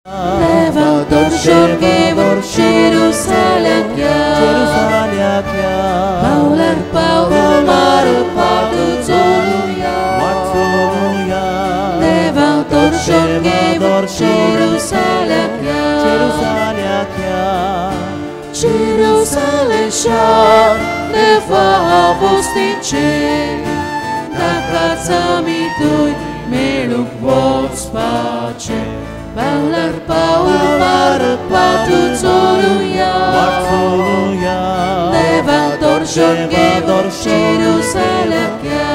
Leva dorsorgevor Jerusalem-nya Paular Paul Maru Padu Zoluya Leva dorsorgevor Jerusalem-nya Jerusalem shar Leva avostinche Na placami tui Meluk vox pace Paular Paul Maru Padu Zoluya Leva dorsorgevor Jerusalem-nya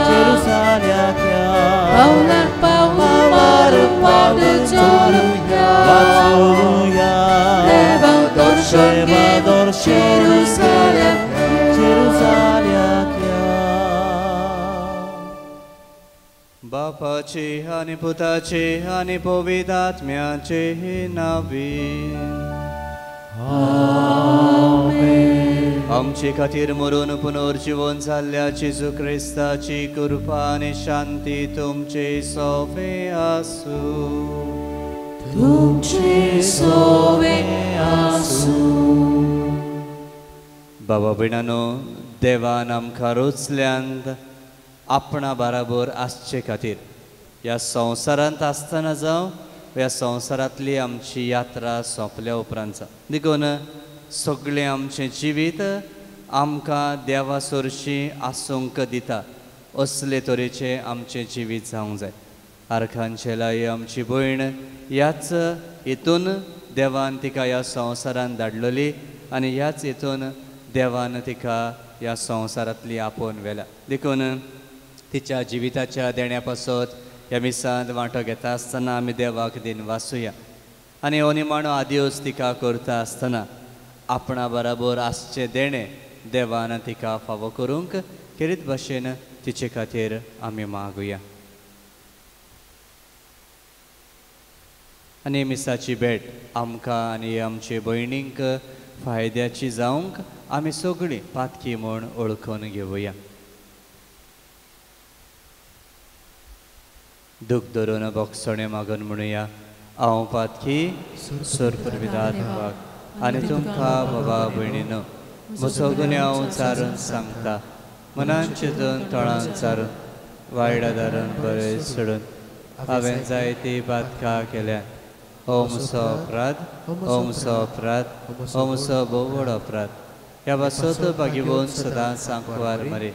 Paular Paul Maru Padu Zoluya Leva dorsorgevor Jerusalem-nya Bapaचे आणि पुताचे आणि पवित्रात्म्याचे नावे आमेन. आमचे खातीर मरून पुनर्जीवन जाल्ल्या जेजू ख्रिस्ताची कृपा आणि शांती तुमचे सोबे आसूं. तुमचे सोबे आसूं. बाबा भयणांनो, देवान आमकां रोचल्यांत आपणा बराबर आसचे खातीर ह्या संवसारांत आसतना जावं ह्या संवसारांतली आमची यात्रा सोंपल्या उपरांत देखून सगळें आमचें जिवीत आमकां देवा सरशी आसूंक दिता असले तरेचें आमचें जिवीत जावंक जाय. आर्खांचेला ही आमची भयण ह्याच हितून देवान तिका ह्या संवसारांत धाडलेली आनी ह्याच हितून देवान तिका ह्या संवसारांतली आपोवन व्हेल्या. देखून तिच्या जिविताच्या देण्या पासत ह्या मिसांत वांटो घेता आसतना आमी देवाक दिन वासुया आनी हो निमाणो आदिवस तिका करता आसतना आपणा बराबर आसचे देणे देवान तिका फावो करूंक खेरीत भाशेन तिचे खातीर आमी मागुया. आनी मिसाची भेट आमकां आनी आमचे भयणींक फायद्याची जावंक आमी सगळीं पातकी म्हूण ओळखून घेवया. दूख धरून बोगसणे मागून म्हणुया. हांव पातकी सुरपुरविदा देवाक आनी तुमकां बाबा भयणीनो म्हजो गुन्यांव हांव चारून सांगता. मनान चिंतून तोळान चारून वायडा दारून बरें सोडून हांवें जायतीं पातकां केल्या. हो म्हजो अपराध, हो म्हजो अपराध, हो म्हजो भोव व्हड अपराध. ह्या वासोत भागिवून सदांच सांकवार मरे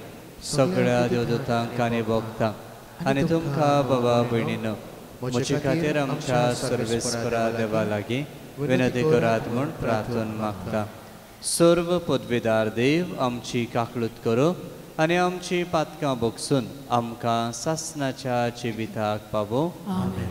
सगळ्या देवदूतांक आनी भोगतांक आनी तुमकां बाबा भयणीनो म्हजे खातीर आमच्या सर्वेस्परा देवा लागीं विनंती करात म्हूण प्रार्थना मागता. सर्व पदवीदार देव आमची काकळूत करो आनी आमची पातकां भोगसून आमकां सासणाच्या जिविताक पावो. आमेन.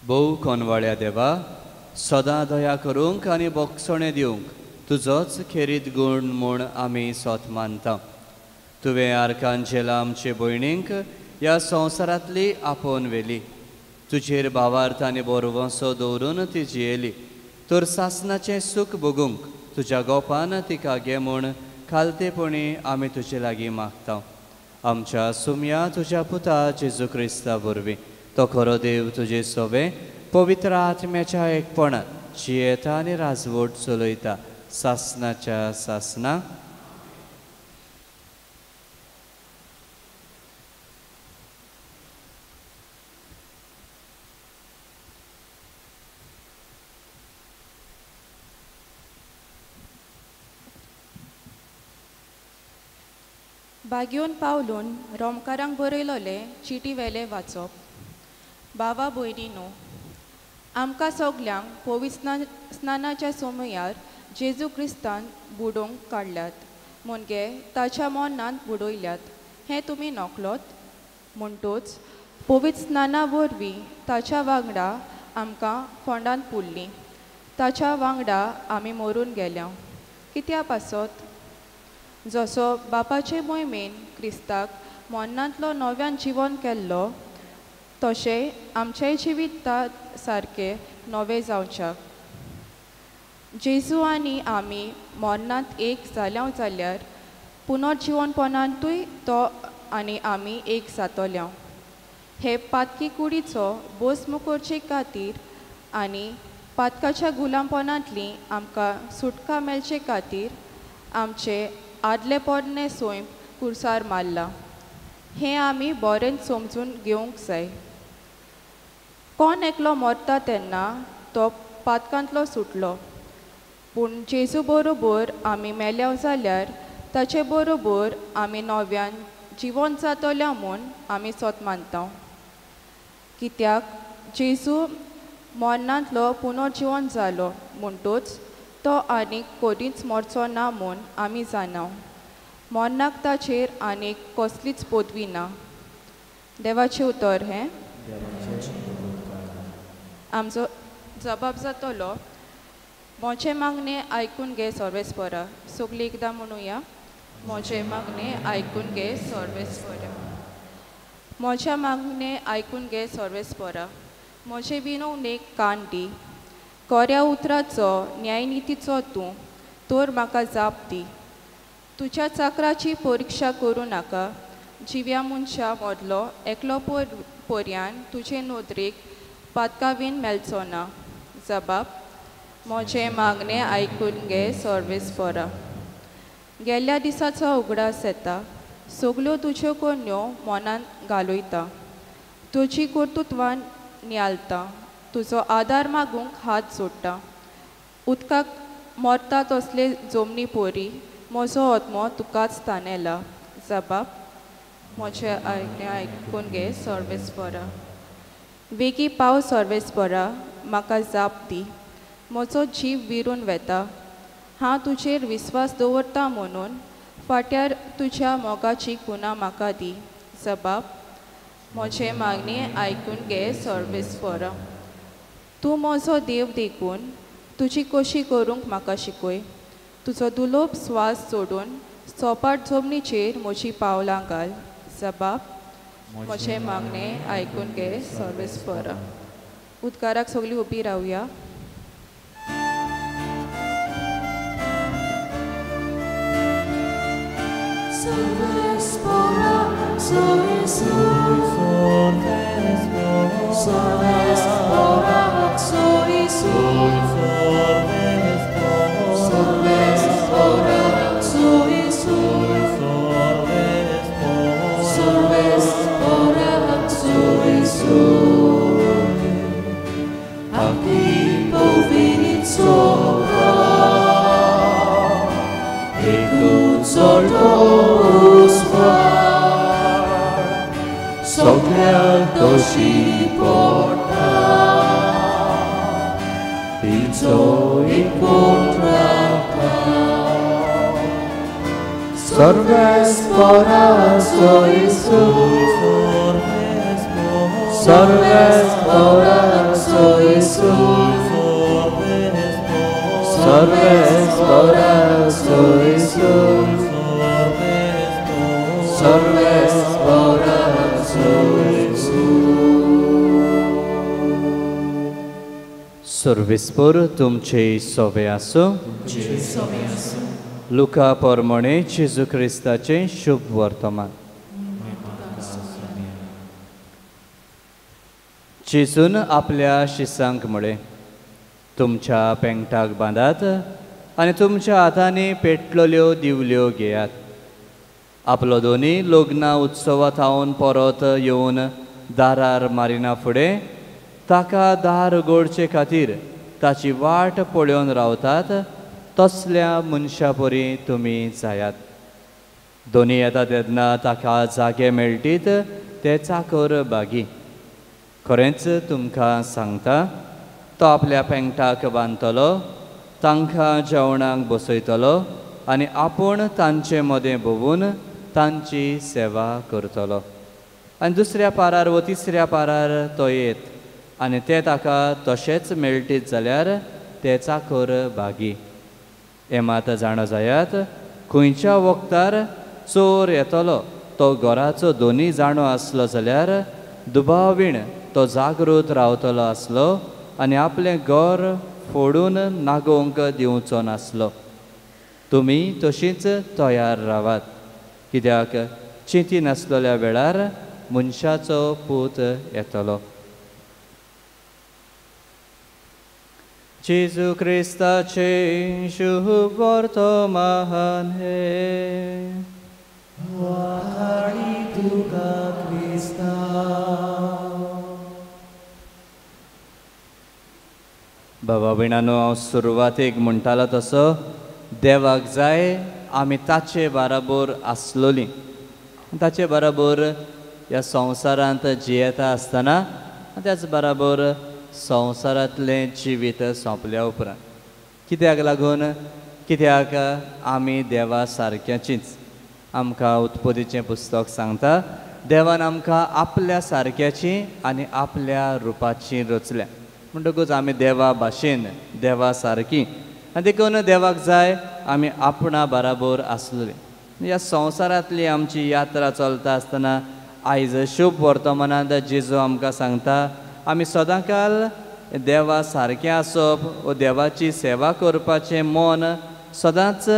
भोव कोनवाळ्या देवा, सदां दया करूंक आनी बोगसणे दिवंक तुजोच खेरीत गूण म्हूण आमी सोत मानता. तुवें आर्कांचेला आमचे भयणींक ह्या संवसारांतली आपोवन व्हेली. तुजेर भावार्थ आनी बोरवंसो दवरून ती जियेली. तर सासणाचें सूख भोगूंक तुज्या गोपान तिका घे म्हूण खालतेपणी आमी तुजे लागीं मागता. आमच्या सुमया तुज्या पुता जेजू क्रिस्ता वरवीं तो खरो देव तुजे सोबे पवित्र आत्म्याच्या एकपणांत जियेता आनी राजवट चलयता सासणाच्या सासना. बागेवन पावलून रोमकारांक बरयलोले चिटी वेले वाचप. बाबा भयणीनो, आमकां सगल्यांक पवित्र स्नानाच्या समयार जेजू क्रिस्तान बुडोवंक काडल्यात, म्हणजे ताच्या मरणांत बुडयल्यात. हें तुमी नकलोत. म्हणटूच पवित्र स्नाना वरवीं ताच्या वांगडा आमकां फोंडांत पुरलीं. ताच्या वांगडा आमी मरून गेल्या. कित्या पासत? जसो बापाचे मोहिमेन क्रिस्ताक मरणांतलो नव्यान जिवन केल्लो, तशें आमचेय जिवीत सारके नवे जावच्याक. जेजू आनी आमी मरणांत एक जाल्या जाल्यार पुनर्जिवनपणांतूय तो आनी आमी एक जातोल्या. हे पातकी कुडीचो भस्म करचे खातीर आनी पातकाच्या गुलामपणांतली आमकां सुटका मेळचे खातीर आमचे आदले पोरणे सोयम कुर्सार मारला. हें आमी बरें समजून घेवंक जाय. कोण एकलो मरता तेन्ना तो पातकांतलो सुटलो, पूण जेजू बरोबर आमी मेल्या जाल्यार ताचे बरोबर आमी नव्यान जिवन जातोल्या म्हूण आमी सोत मानता. कित्याक जेजू मरणांतलो पुनर्जिवन जालो म्हणटूच तो आनीक कोदींच मरचो ना म्हूण आमी जाणा. मरणाक ताचेर आनीक कसलीच पदवी ना. देवाचें उतर हें. आमचो जबाब जातलो, म्हजें मागणें आयकून घे सर्वेस्परा. सगळीं एकदां म्हणुया, म्हजें मागणें आयकून घे सर्वेस्परा. म्हज्या मागणें आयकून घे सर्वेस्परा. म्हजे विनवणेक कान दी. कोऱ्या उतराचो न्यायनितीचो तूं तर म्हाका जाप दी. तुज्या चाकराची परिक्षा करूं नाका. जिव्या मनशा मदलो एकलो पर्यान तुजे नोदरेक पातकावीन मेळचो ना. जबाब, म्हजें मागणें आयकून घे सर्वेस्परा. गेल्ल्या दिसाचो उगडास येता. सगल्यो तुज्यो कन्यो मनांत घालयता. तुजी कर्तुत्वां नियालता. तुजो आदार मागूंक हात जोडटा. उदकाक मरता तसले जमनी पोरी म्हजो आत्मो तुकाच ताणेला. जबाब, म्हजें आयकून घे सर्वेस्परा. वेगी पाव सर्वेस्परा. म्हाका जाप दी. म्हजो जीव विरून वेता. हांव तुजेर विस्वास दवरता म्हणून फाट्यार तुज्या मोगाची गुणां म्हाका दी. जबाब, म्हजें मागणें आयकून घे सर्वेस्परा. तूं म्हजो देव देखून तुजी कशी करूंक म्हाका शिकय. तुजो दुलोप स्वास सोडून सोपाट जमनीचेर म्हजी पावलां घाल. जबाब, म्हजें मागणें आयकून घे सर्वेस्परा. उद्गाराक सगळीं उबी रावया. Sorvespora, sorvespora, Dosi porta Pizzo incontrata Sorvespora soi su Sorvespora soi su Sorvespora soi su Sorvespora soi सर्वेस्पर तुमचे सोवे आसो. लुका पोरमणे जेजू क्रिस्ताचे शुभ वर्तमान. जेजून आपल्या शिसांक म्हळे, तुमच्या पेंगटाक बांदात आनी तुमच्या हातांनी पेटलोल्यो दिवल्यो घेयात. आपलो दोनी लग्ना उत्सवात हावून परत येवन दारार मारिना फुडें ताका दार उगडचे खातीर ताची वाट पळोवन रावतात तसल्या मनशा परी तुमी जायात. दोनी येता तेन्ना ताका जागे मेळटीत ते चाकर बागी. खरेंच तुमकां सांगता, तो आपल्या पेंगटाक बांदतलो, तांकां जेवणाक बसयतलो आनी आपूण तांचे मदें भोवून तांची सेवा करतलो. आनी दुसऱ्या पारार व तिसऱ्या पारार तो येत आनी ते ताका तशेंच मेळटीत जाल्यार ते चाकर बागी. हे मात जाणो जायात, खंयच्या वखदार चोर येतलो तो घराचो दोनी जाणो आसलो जाल्यार दुबावीण तो जागृत रावतलो आसलो आनी आपलें घर फोडून नागोवंक दिवचो नासलो. तुमी तशींच तयार रावात, कित्याक चिंती नासलेल्या वेळार मनशाचो पूत येतलो. जेजू क्रिस्ताचे शुभ वर्तमान हे. वाखाणी तुका क्रिस्ता. बाबा भयणानो, हांव सुरवातेक म्हणटालो तसो देवाक जाय आमी ताचे बाराबर आसलोलीं, ताचे बाराबर ह्या संवसारांत जियेता आसतना त्याच बाराबर संवसारांतलें जिवीत सोंपल्या उपरांत. कित्याक लागून? कित्याक आमी देवा सारक्याचींच. आमकां उत्पत्तीचें पुस्तक सांगता, देवान आमकां आपल्या सारक्याची आनी आपल्या रुपाची रचल्या. म्हणटकूच आमी देवा भाशेन देवा सारकी, आनी देखून देवाक जाय आमी आपणा बाराबर आसलोलीं. ह्या संवसारांतली आमची यात्रा चलता आसतना आयज शुभ वर्तमानांत जेजू आमकां सांगता, आमी सदांकाल देवा सारकें आसप व देवाची सेवा करपाचें मन सदांच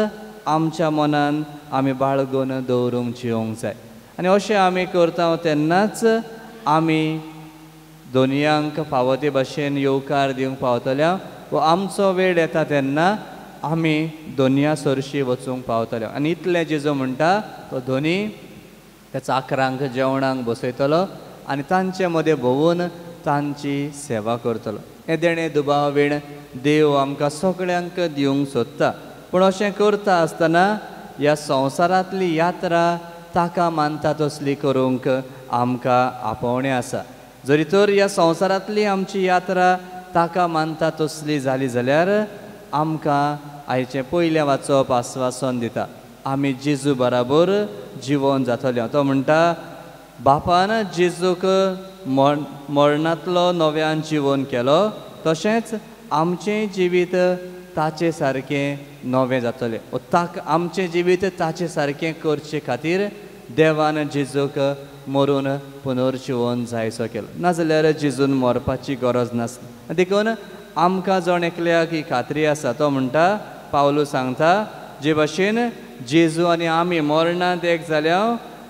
आमच्या मनान आमी बाळगून दवरूंक जिवंक जाय. आनी अशें आमी करता तेन्नाच आमी दोनयांक फावो ते भाशेन येवकार दिवंक पावतल्या व आमचो वेळ येता तेन्ना आमी दोनया सरशी वचूंक पावतले. आनी इतलें जेजू म्हणटा, तो दोनी त्या चाकरांक जेवणाक बसयतलो आनी तांचे मदें भोवून तांची सेवा करतलो. हे देणे दुबावीण देव आमकां सगळ्यांक दिवंक सोदता. पूण अशें करता आसतना ह्या संवसारांतली यात्रा ताका मानता तसली करूंक आमकां आपोवणें आसा. जरी तर ह्या संवसारांतली आमची यात्रा ताका मानता तसली जाली जाल्यार आमकां आयचें पयलें वाचप आस्वासन दिता, आमी जेजू बराबर जिवन जातलें. तो म्हणटा, बापान जेजूक मरणांतलो नव्यान जिवन केलो, तशेंच आमचें जिवीत ताचे सारकें नवें जातलें. आमचें जिवीत ताचे सारकें करचे खातीर देवान जेजूक मरून पुनर्जीवन जायचो केलो, नाजाल्यार जेजून मरपाची गरज नासली. देखून आमकां जण एकल्याक ही खात्री आसा. तो म्हणटा, पावलू सांगता, जे भाशेन जेजू आनी आमी मरणांत एक जाल्या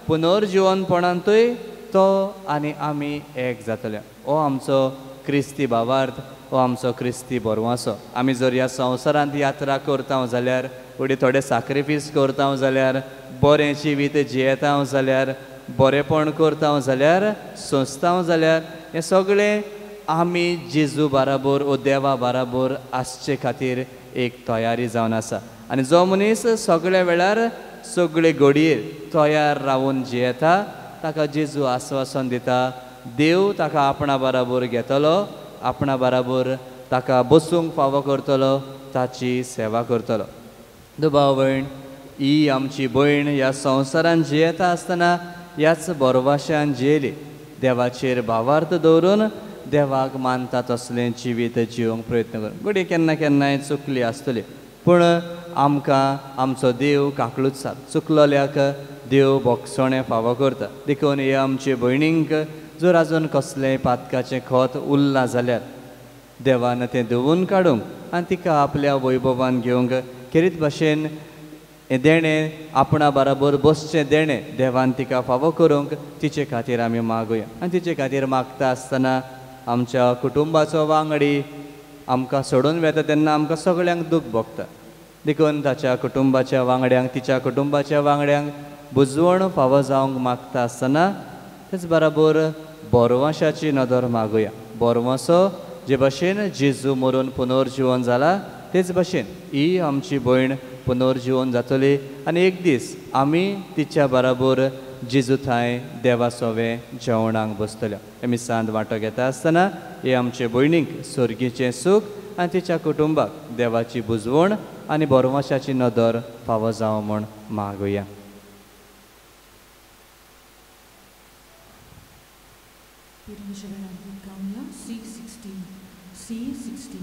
पुनर्जीवनपणांतूय तो आनी आमी एक जातले. हो आमचो क्रिस्ती भावार्थ, हो आमचो क्रिस्ती बरवासो. आमी जर ह्या संवसारांत यात्रा करता जाल्यार, थोडे सॅक्रिफीस करता जाल्यार, बरें जिवीत जियेता जाल्यार, बरेपण करता जाल्यार, सोंसता जाल्यार, हें सगळें आमी जेजू बराबर व देवा बराबर आसचे खातीर एक तयारी जावन आसा. आनी जो मनीस सगळ्या वेळार सगळे घडये तयार रावून जियेता, ताका जेजू आस्वासन दिता, देव ताका आपणा बराबर घेतलो, आपणा बराबर ताका बसूंक फावो करतलो, ताची सेवा करतलो. भाव भयण, ही आमची भयण ह्या संवसारांत जियेता आसतना ह्याच बरवाश्यान जियेली. देवाचेर भावार्थ दवरून देवाक मानता तसलें जिवीत जिवंक प्रयत्न कर. घडये केन्ना केन्नाय चुकली आसतली, पूण आमकां आमचो देव काकळूच चुकलोल्याक देव बोगसोणें फावो करता. देखून हे आमचे भयणींक जर आजून कसलेंय पातकाचें खत उरलां जाल्यार देवान तें धुवून काडूंक आनी तिका आपल्या वैभवान घेवंक खेरीत भाशेन हें देणें आपणा बराबर बसचें देणें देवान तिका फावो करूंक तिचे खातीर आमी मागुया. आनी तिचे खातीर मागता आसतना आमच्या कुटुंबाचो वांगडी आमकां सोडून वेता तेन्ना आमकां सगळ्यांक दूख भोगता. देखून ताच्या कुटुंबाच्या वांगड्यांक, तिच्या कुटुंबाच्या वांगड्यांक बुजवण फावो जावंक मागता आसतना तेच बराबर बोरवाशाची नदर मागुया. बोरवासो जे भाशेन जेजू मरून पुनर्जीवन जाला तेच भाशेन ही आमची भयण पुनर्जीवन जातली आनी एक दीस आमी तिच्या बराबर जेजू थंय देवा सोवे जेवणाक बसतल्यो. हे मिसांत वांटो घेता आसतना हे आमचे भयणीक सर्गीचें सूख आनी तिच्या कुटुंबाक देवाची बुजवण आनी बोरमाशाची नदर फावो जावं म्हूण मागुया. C16.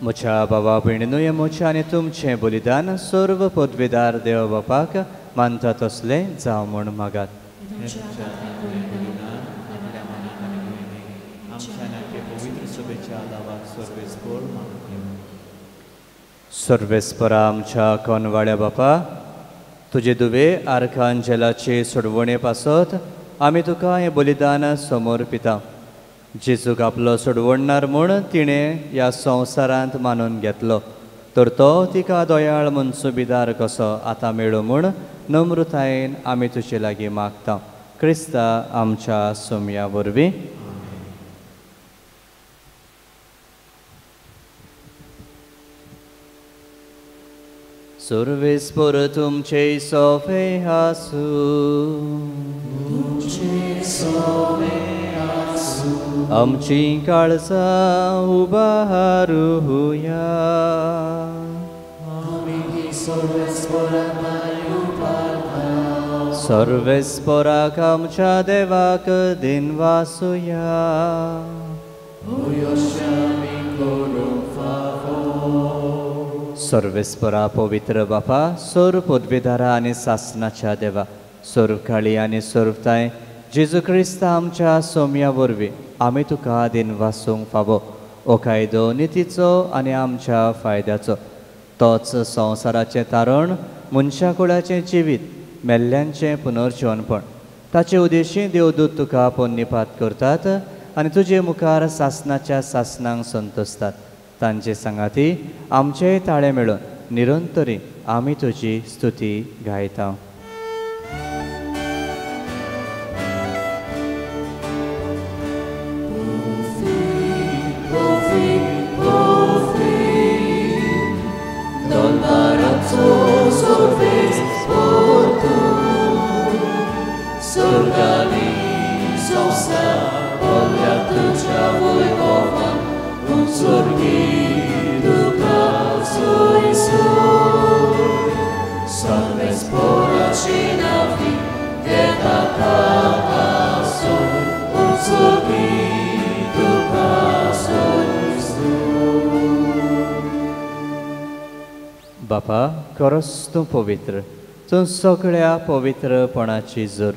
म्हज्या बाबा भयणीनो हे म्हजें आनी तुमचें बलिदान सर्व पदवीदार देव बापाक मानता तसलें जावं म्हूण मागात. सर्वेस्परा आमच्या कोनवाड्या बापा, तुजे दुवे आर्खांजलाचे सोडवणे पासत आमी तुका हें बलिदान समर्पिता. जेजूक आपलो सोडवणणार म्हूण तिणें ह्या संवसारांत मानून घेतलो, तर तो तिका दोयाळ मनसुबीदार कसो आतां मेळो म्हूण नम्रतायेन आमी तुजे लागीं मागता. क्रिस्ता आमच्या सोम्या वरवीं. सर्वेस्पर तुमचे सोफे हासू, आमची काळजां उबारूया. सर्वेस्पराक आमच्या देवाक दिनवासुया. सर्वेस्परा पवित्र बापा, सर्व पदवीदारा आनी सासनाच्या देवा, सर्व काळी आनी सर्वताय जेजू क्रिस्त आमच्या सोम्या वरवीं आमी तुका दिनवासूंक फावो. हो कायदो नितीचो आनी आमच्या फायद्याचो. तोच संवसाराचें तारण, मनशा कुळाचें जिवीत, मेल्ल्यांचें पुनर्जीवनपण. ताचे उद्देशी देवदूत तुका पोन्निपात करतात आनी तुजे मुखार सासनाच्या सासनांक संतोसतात. तांचे सांगाती आमचेय ताळे मेळून निरंतरी आमी तुजी स्तुती गायता. बापा, खरोच तूं पवित्र, तूं सगळ्या पवित्रपणाची जोर.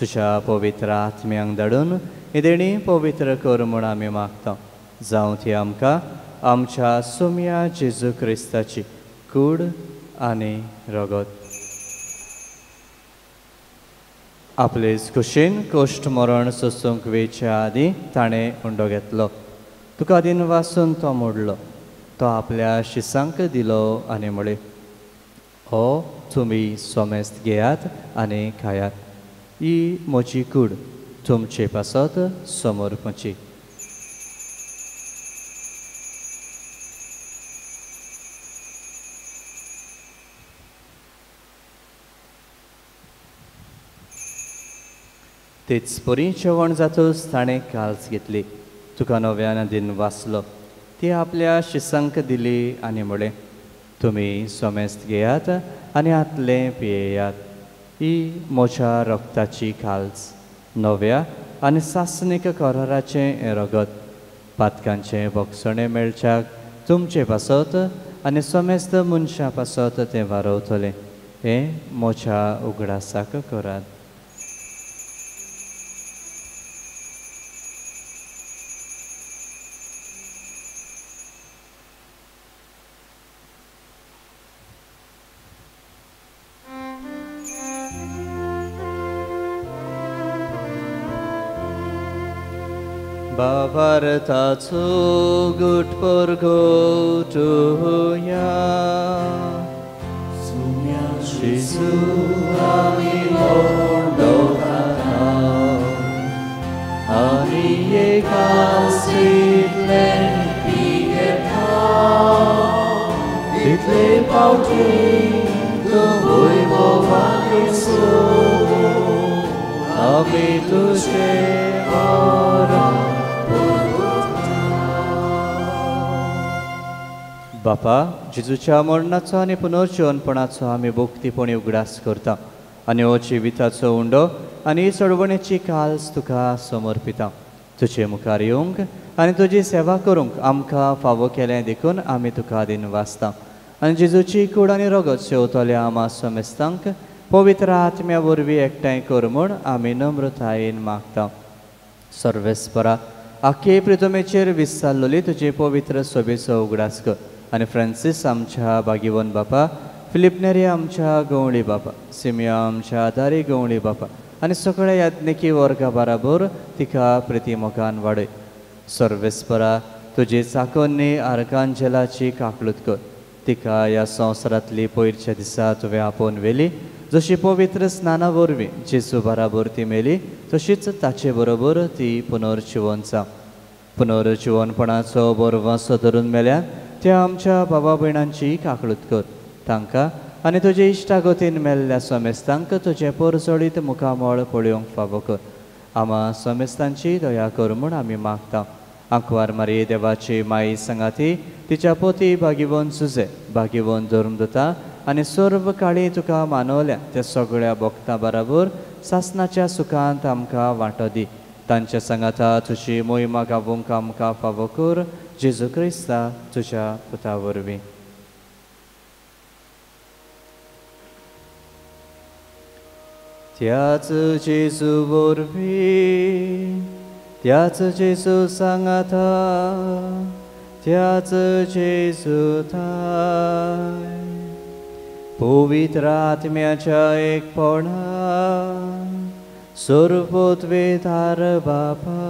तुज्या पवित्र आत्म्यांक धाडून ही देणी पवित्र कर म्हूण आमी मागता. जावं ती आमकां आमच्या सोम्या जेजू क्रिस्ताची कूड आनी रगत. आपलेच कुशीन कोश्ट मरण सोसूंक वेच्या आदीं ताणें उंडो घेतलो. तुका दिनवासून तो मोडलो. तो आपल्या शिसांक दिलो आनी म्हळे, हो तुमी सोमेस्त घेयात आनी खायात. ही म्हजी कूड तुमचे पासत समर्पची. तेच परी जेवण जातूच ताणें काल्स घेतली. तुका नव्यान दिन वाचलो. ती आपल्या शिसांक दिली आनी म्हळें, तुमी सोमेस्त घेयात आनी आतलें पियेयात. ही म्हज्या रक्ताची काल्स, नव्या आनी सासणीक कराराचें रगत. पातकांचें भक्षणे मेळच्याक तुमचे पासत आनी सोमेस्त मनशां पासत तें वारवतलें. हें म्हज्या उगडासाक करात. Bavartacu gutpurgutuya Shisu ami lordokatau Ani yekalsitlen pietau Ditle pauti tuvui bovakisu Ami tuše ora बापा जेजूच्या मरणाचो आनी पुनर्जीवनपणाचो आमी भोक्तीपणी उगडास करता आनी हो जिविताचो उंडो आनी चडवणेची काल्स तुका समर्पिता. तुजे मुखार येवंक आनी तुजी सेवा करूंक आमकां फावो केलें देखून आमी तुका दिन वाचता आनी जेजूची कूड आनी रगत शेवतल्या आमा समेस्तांक पवित्र आत्म्या वरवीं एकठांय कर म्हूण आमी नम्रतायेन मागता. सर्वेस्परा आख्खे प्रितमेचेर विस्तारलोली तुजे पवित्र सोबेचो उगडास कर आनी फ्रांसीस आमच्या बागीवन बापा, फिलिप नेरी आमच्या गवळी बापा, सिमिया आमच्या आदारी गवळी बापा आनी सगळ्या याज्ञिकी वर्गा बराबर तिका प्रितीमोगान वाडय. सर्वेस्परा तुजी चाकोन्नी आर्कांजलाची काकलूत कर. तिका ह्या संवसारांतली पयरच्या दिसा तुवें आपोवन व्हेली. जशी पवित्र स्नाना वरवीं जेजू बराबर ती मेली तशीच ताचे बरोबर ती पुनर्जीवन जावं. पुनर्जीवनपणाचो बरो वासो धरून मेल्यान त्या आमच्या भावा भयणांची काकलूत कर. तांकां आनी तुजे इश्टागतीन मेल्ल्या समेस्तांक तुजे परजोडीत मुखामळ पळोवंक फावो कर. आमा समेस्तांची दया कर म्हूण आमी मागता. आंकवार मारी देवाची माई सांगाती तिच्या पोती भागिवोन सुजे भागिवोन धर्मदता आनी सर्व काळी तुका मानवल्या त्या सगळ्या भक्तां बराबर सासणाच्या सुखांत आमकां वांटो दी. तांच्या सांगाता तुजी मोहिमा गावूंक आमकां फावो कर. जेजू क्रिस्ता तुज्या पुता वरवीं. त्याच जेजू वरवीं त्याच जेजू सांगाता त्याच जेजू थाय पवित्र आत्म्याच्या एकपणा सर्वोत्वेतार बापा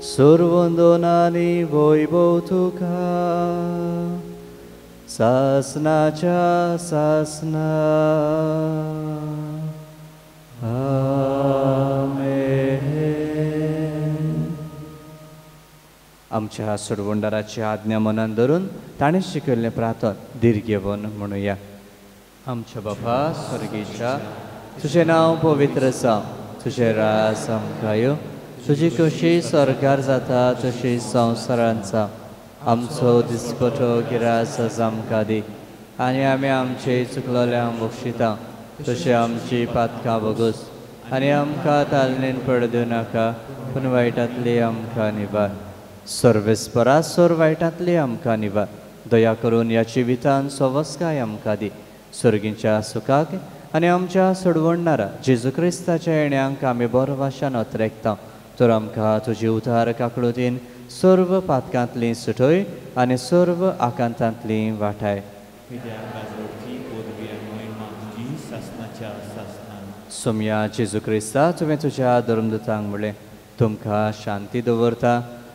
सर्वोंदोनानी वैभव तुका सासनाच्या सासना आमेन. आमच्या सोडवंडाराची आज्ञा मनान धरून ताणें शिकयल्लें प्रार्थन दीर्घेवन म्हणुया. आमच्या बापा स्वर्गीच्या तुजें नांव पवित्र जावं. तुजें रास आमकां येवं. तुजी कशी सरकार जाता तशी संवसारांत जावं. आमचो दिसपटो गिरास आमकां दी आनी आमी आमचे चुकलोल्यांक बक्षिता तशें आमची पातकां बगूस आनी आमकां तालनेन पडूं नाका पूण वायटांतली आमकां निबार. सर्वेस्परा सोर वायटांतली आमकां निबार. दया करून ह्या जिवितान सवस्काय आमकां दी. सर्गीच्या सुखाक आनी आमच्या सोडवणारा जेजू क्रिस्ताच्या येण्याक आमी बरो वाशान अत्रेकता. तर आमकां तुजी उदार काकळुतीन सर्व पातकांतली सुटय आनी सर्व आकांतांतली वाटाय. सोम्या जेजू क्रिस्ता तुवें तुज्या धर्मदूतांक म्हणलें, तुमकां शांती दवरता,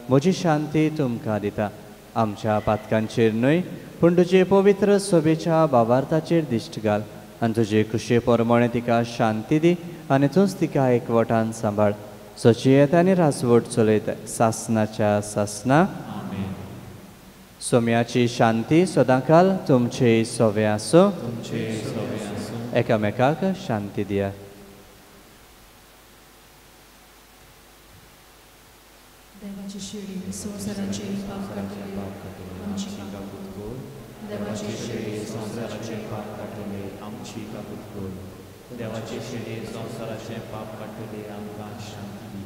म्हजी शांती तुमकां दिता. आमच्या पातकांचेर न्हय पूण तुजे पवित्र सोबेच्या भावार्थाचेर दिश्ट घाल आनी तुजे कुशे परमणे तिका शांती दी आनी तूंच तिका एकवटान सांबाळ सचियेत आनी राजवट चलयत सासनाच्या सासना सोम्याची शांती सदांकाल तुमचे सोवे आसो एकामेकाक शांती दिया. देवाची शिडी संवसाराचे पाप काडटले आमची काकूत कर. देवाची शिडी संवसाराचे पाप काडटले आमची काकूत कर. देवाची शिडी संवसाराचे पाप काडटले आमकां शांती दी.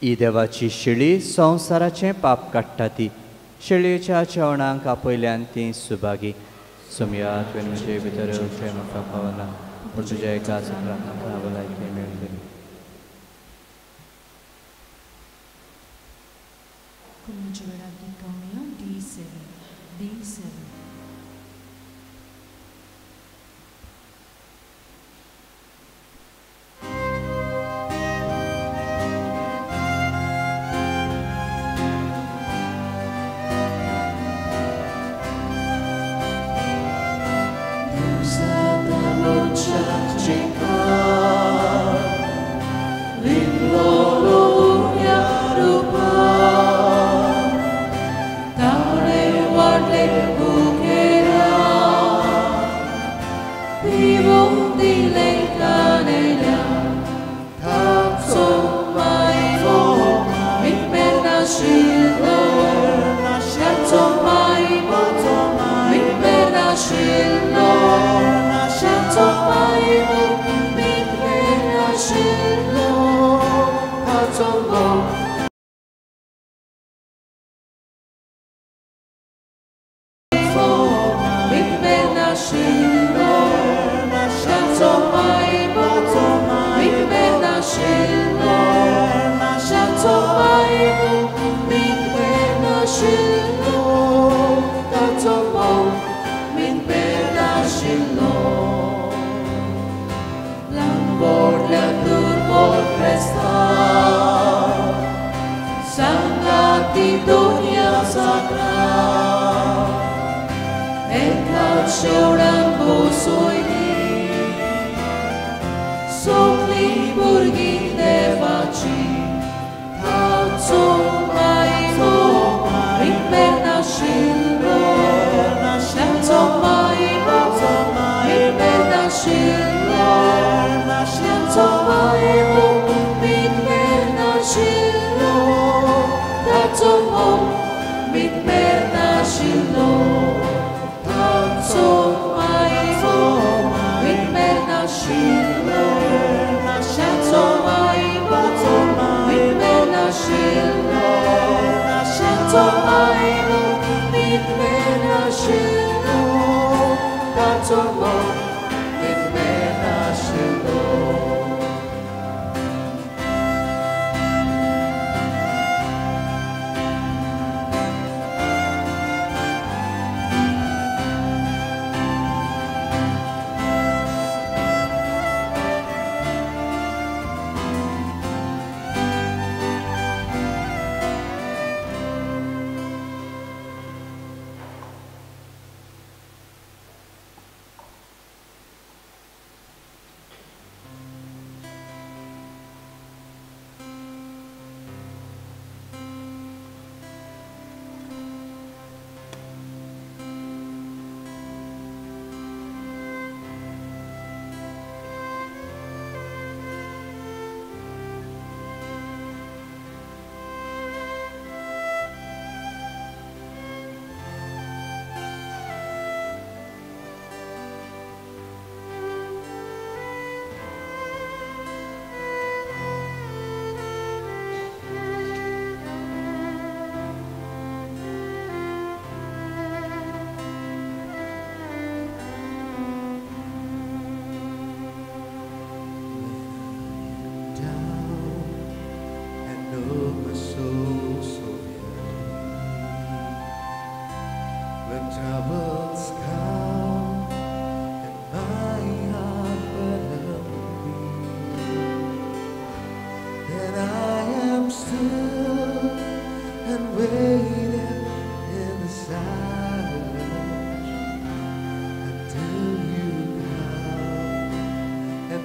ही देवाची शिडी संवसाराचे पाप काडटा ती शिळयेच्या जेवणाक आपयल्यान ती सुभागी. सुमया तुवें म्हजे भितर येवचें म्हाका पावना पूण तुज्या एकाच प्रार्थना भलायकी मेळटली. कुल्लाच्या वेळार ती कावया D7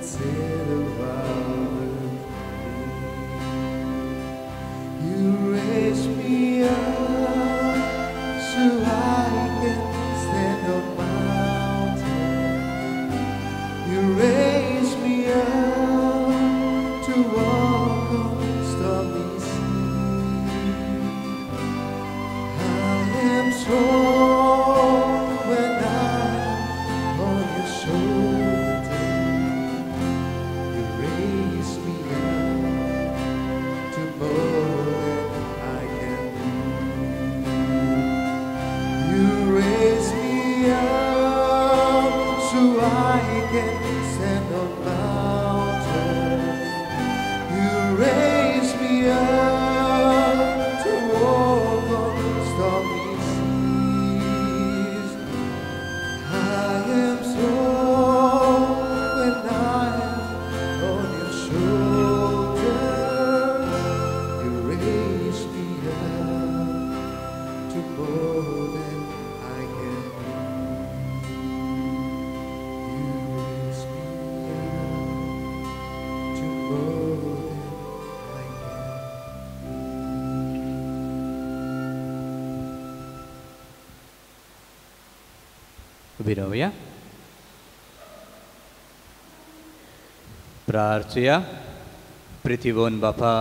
said about me. You raised me up so I can stand on mountains. You raised me up to walk on stormy seas. I am strong when I'm on your shoulder. You raise me up to more than I can do. You raise me up so I can stand on mountains. You raise me up to walk on stormy seas. I am strong when I'm on your shoulder. You raise me up to more than I can do. You raise me up to more than I can. उभी राहूया. प्रार्थया. पृथ्वीवन बापा,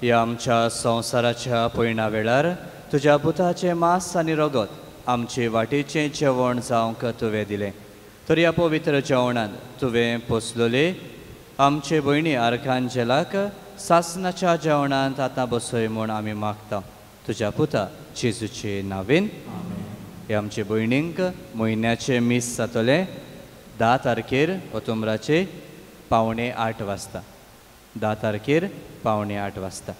ह्या आमच्या संवसाराच्या पयणा वेळार तुज्या पुताचें मांस आनी रगत आमचे वाटेचें जेवण जावंक तुवें दिलें. तर ह्या पवित्र जेवणांत तुवें पोसलोले आमचे भयणी आर्खांजेलाक सासणाच्या जेवणांत आतां बसय म्हूण आमी मागता. तुज्या पुता जेजूचे नांवेन. हे आमचे भयणींक म्हयन्याचे मीस जातले 10 तारखेर ऑक्टोबराचे 7:45 वाजता. 10 तारखेर 7:45 वाजता.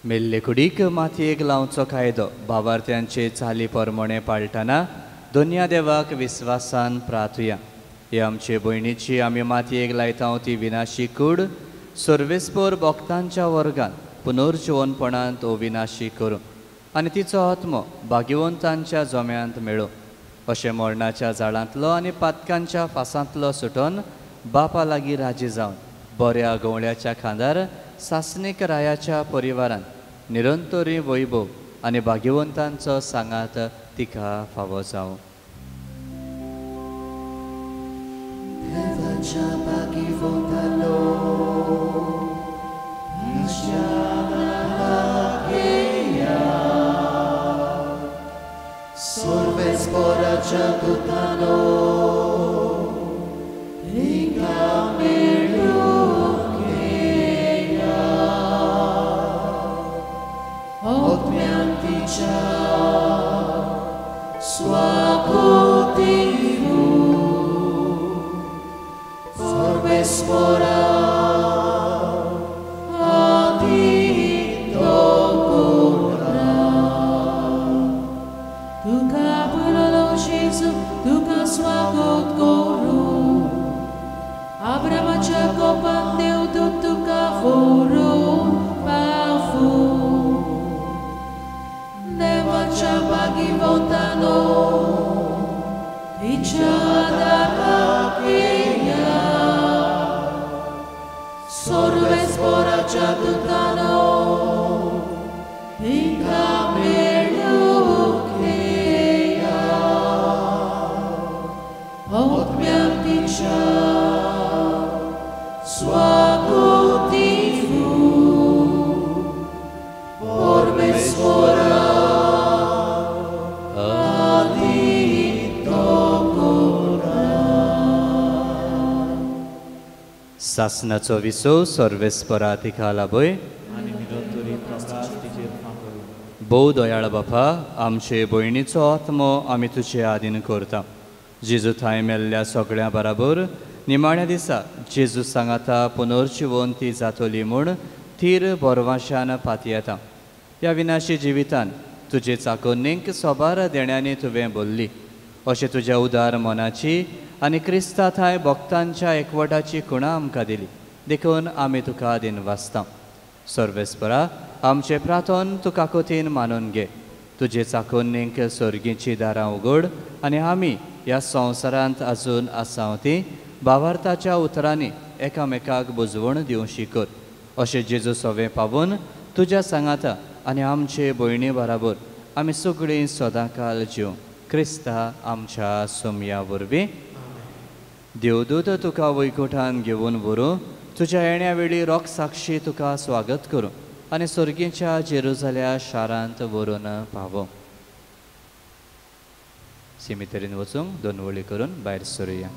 मेल्ले कुडीक मातयेक लावचो कायदो भावार्थ्यांचे चाली प्रमाणे पाळटना दोनया देवाक विस्वासान प्रार्थुया. हे आमचे भयणीची आमी मातयेक लायता ती विनाशी कूड सर्वेस्पर भक्तांच्या वर्गान पुनर्जीवनपणांत अविनाशी करूं आनी तिचो आत्मो भाग्यवंतांच्या जोम्यांत मेळो. अशें मरणाच्या झाडांतलो आनी पातकांच्या फासांतलो सुटोन बापा लागीं राजी जावन बऱ्या गवळ्याच्या खांदार सासणीक रायाच्या परिवारांत निरंतरी वैभव आनी भाग्यवंतांचो सांगात तिका फावो जावं. Devacha bhagivotalo Sorves poracha tutano Riga melukeya Otmianticha Swakotivu Sorves pora Swagot koru Abrama Jacoban deu tutto cavoro pafu Neva Chabagi votano Vichada rakia Sorves pora chatutano Vika melukeya Otmianticha Swakotivu Pormesora Aditokora सासणाचो Wiseau सर्वेस्परा तिका लाभय आनी निरंतरी प्रकाश तिचेर फांकय. भोव दयाळ बापा आमचे भयणीचो आत्मो आमी तुजे आदीन करता. जेजू थंय मेल्ल्या सगळ्या बराबर निमाण्या दिसा जेजू सांगाता पुनर्जीवन ती जातली म्हूण थीर बोरवाशान पातयेता. ह्या विनाशी जिवितान तुजे चाकोनींक सोबार देण्यानी तुवें बोल्ली. अशें तुज्या उदार मनाची आनी क्रिस्ता थंय भक्तांच्या एकवटाची खुणां आमकां दिली. देखून आमी तुका आदीन वाचता. सर्वेस्परा आमचे प्रार्थन तुका कोतीन मानून घे. तुजे चाकोनींक सर्गीची दारां उगड आनी आमी ह्या संवसारांत आजून आसांव ती भावार्थाच्या उतरांनी एकामेकाक बुजवण दिवं शिकोर अशें जेजू सवें पावून तुज्या सांगाता आनी आमचे भयणी बराबर आमी सगळीं सदांकाल जिव क्रिस्ता आमच्या सोमया वरवीं देवदूत तुका वैकुंठान घेवन व्हरूं तुज्या येण्या वेळी रोख साक्षी तुका स्वागत करूं आनी सर्गीच्या जेरुजाल्या शारांत व्हरून पावो सिमितेरीन वचूंक दोन वळी करून भायर सरुया.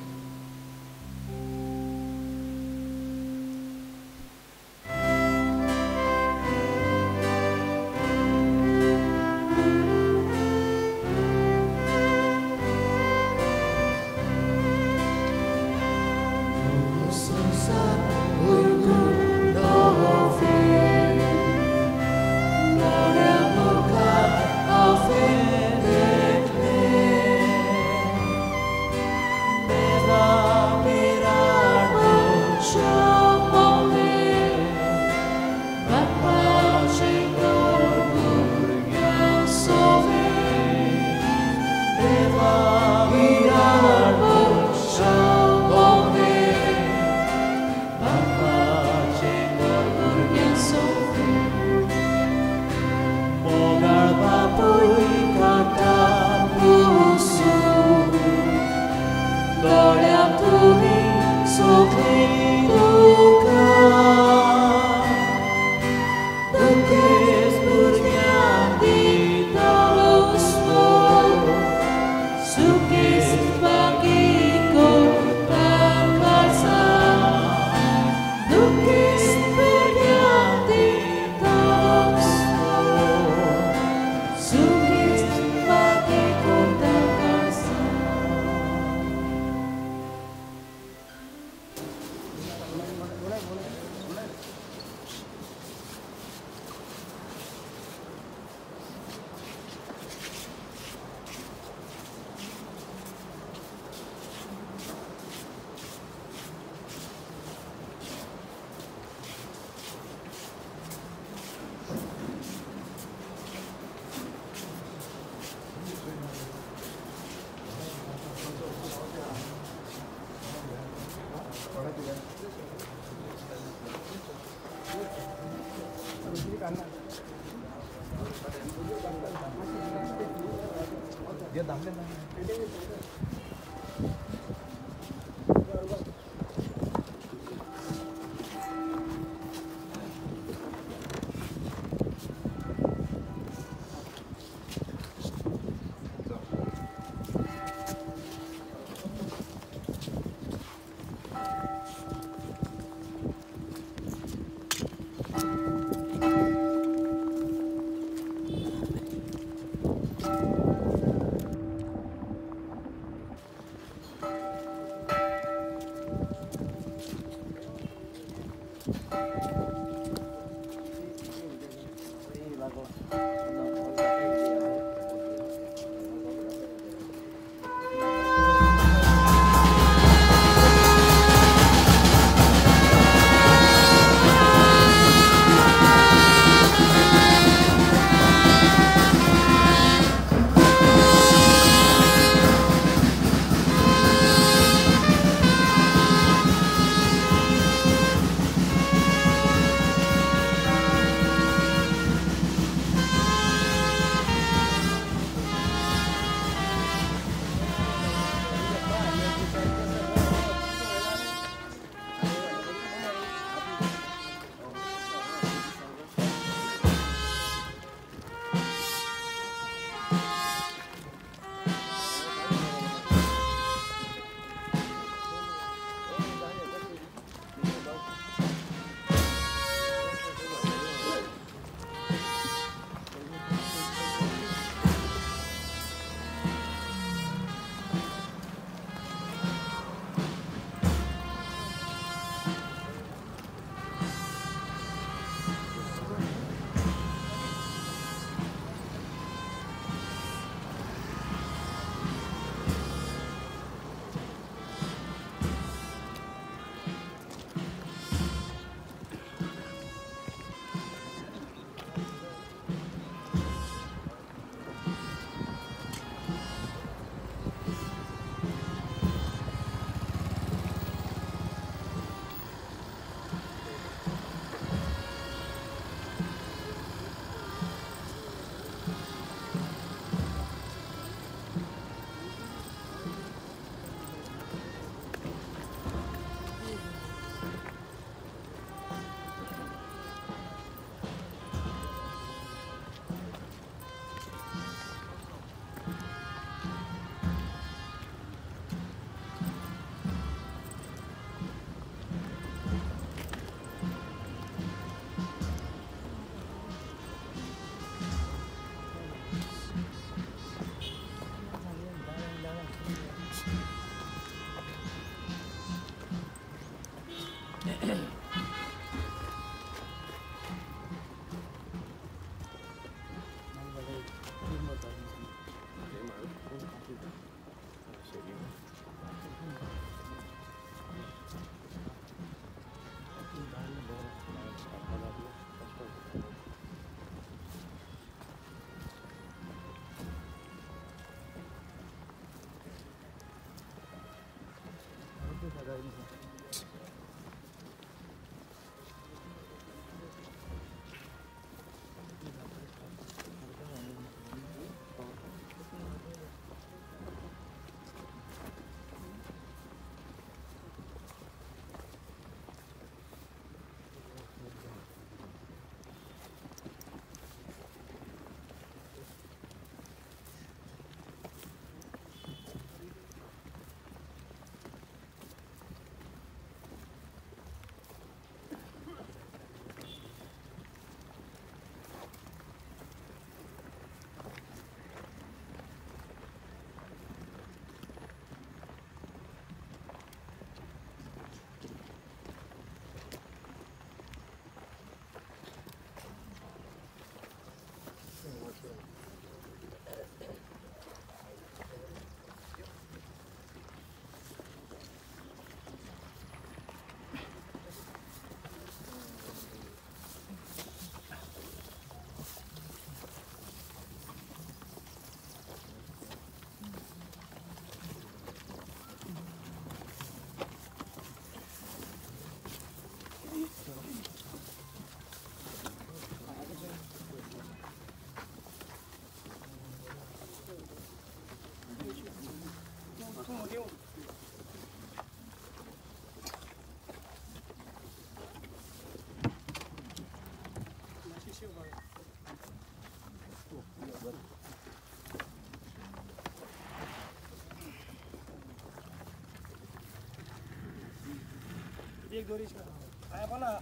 एक दोरीच काय बोला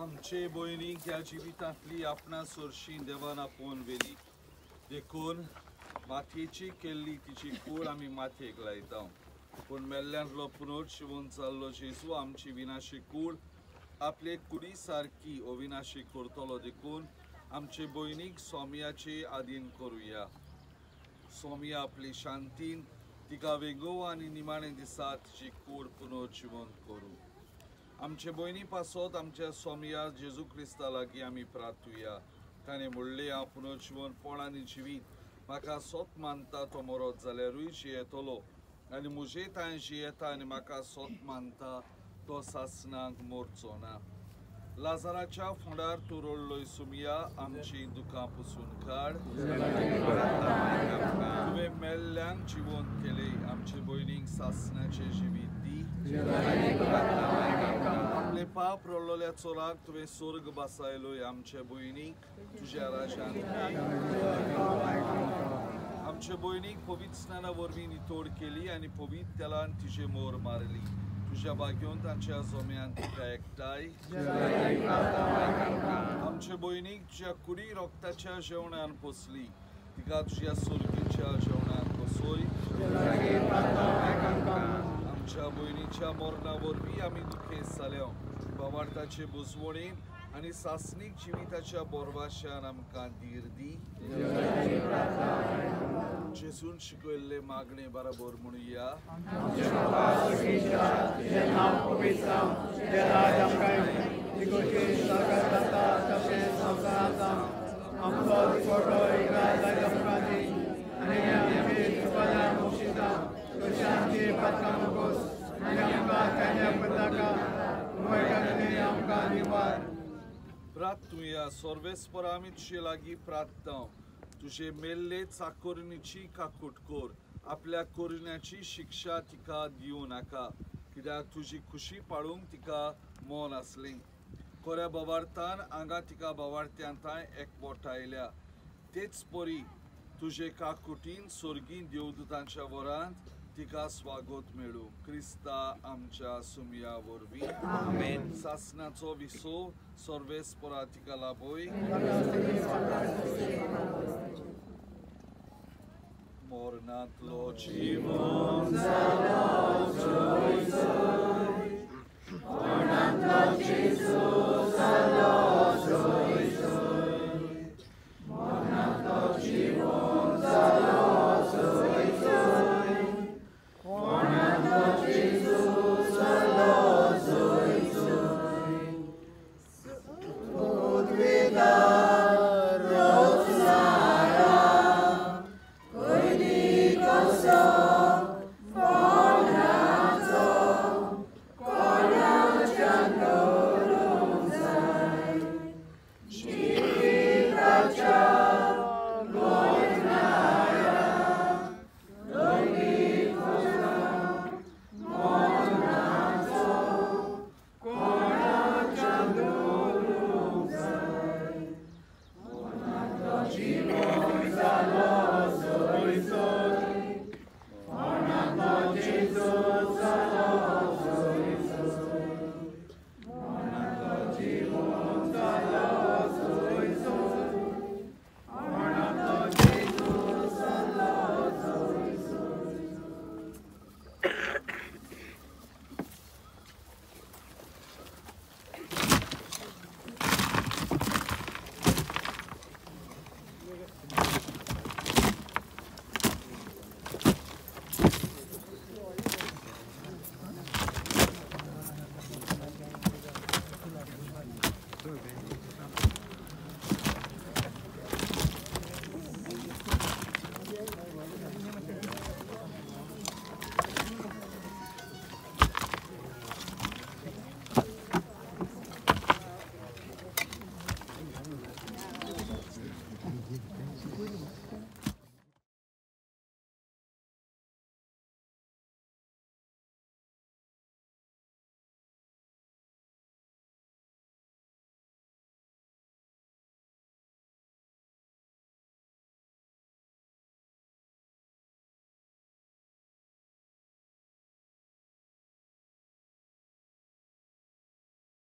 आमचे भयणी ह्या जिवितांतली आपणा सोरशीं देवान आपोवन वेली देखून मातयेची केल्ली तिची कूड आमी मातयेक लायता पूण मेल्ल्यांतलो पुनर्जीवन जाल्लो जेजू आमची विनाशी कूड आपले कुडी सारकी अविनाशी करतलो देखून आमचे भयणीक सोम्याचे आधीन करुया सोम्या आपली शांतीन तिका वेगळो आनी निमाणे दिसा तिची कूड पुनर्जीवन करूं आमचे भयणी पासत आमच्या सोम्या जेजू क्रिस्ता लागीं आमी प्रार्थुया ताणें म्हणलें हांव पुनर्जीवनपण आनी जिवीत म्हाका सोत मानता तो मरत जाल्यारूय जियेतलो आनी म्हजे ताणें जियेता आनी म्हाका सोत मानता तो सासणाक मरचो ना लाजाराच्या फोंडार तूं रडलोय सुमिया आमची दुखां पुसून काड तुवें मेल्ल्यांक जिवंत केलें आमचे भयणीक सासणाचें जिवीत दी आपले पाप रडलोल्या चोराक तुवें स्वर्ग बसायलोय आमचे भयणीक तुज्या राजान आमचे भयणीक पवित्र स्नाना वरवीं नितोड केली आनी पवित्र तेलान तिचे मोर मारली तुझ्या भाग्योन तांच्या जोम्यान तिका एकठांय आमचे भयणीक तुज्या कुडी रोगताच्या जेवणान पोसली तिका तुज्या सुर्गीच्या जेवणान पोसोय आमच्या भयणीच्या मरणा वरवीं आमी दुखेस्त जाल्या भावार्थाचे बुजवणेन आनी सासणीक जिविताच्या बोरवाश्यान आमकां धीर दी जेजून शिकयल्ले मागणे बरोबर म्हणुया प्रार्थुया सर्वेस्पर आमी तुजे लागीं प्रार्थना तुजे मेल्ले चाकोरणीची काकूट कोर आपल्या कोरण्याची शिक्षा तिका दिवं नाका कित्याक तुजी खुशी पाळूंक तिका मोन आसलें कोऱ्या बोवार्थान हांगा तिका बोवार्थ्यांताय एकवटायल्या तेच परी तुजे काकुटीन सोर्गीन देवदूतांच्या वरांत तिका स्वागत मेळूं क्रिस्ता आमच्या सुमया वरवीं आमेन सासणाचो विसो सर्वेस्परा तिका लाभोय मोरणांतलो जीवन जालो जय जय मोरणांतलो जेजू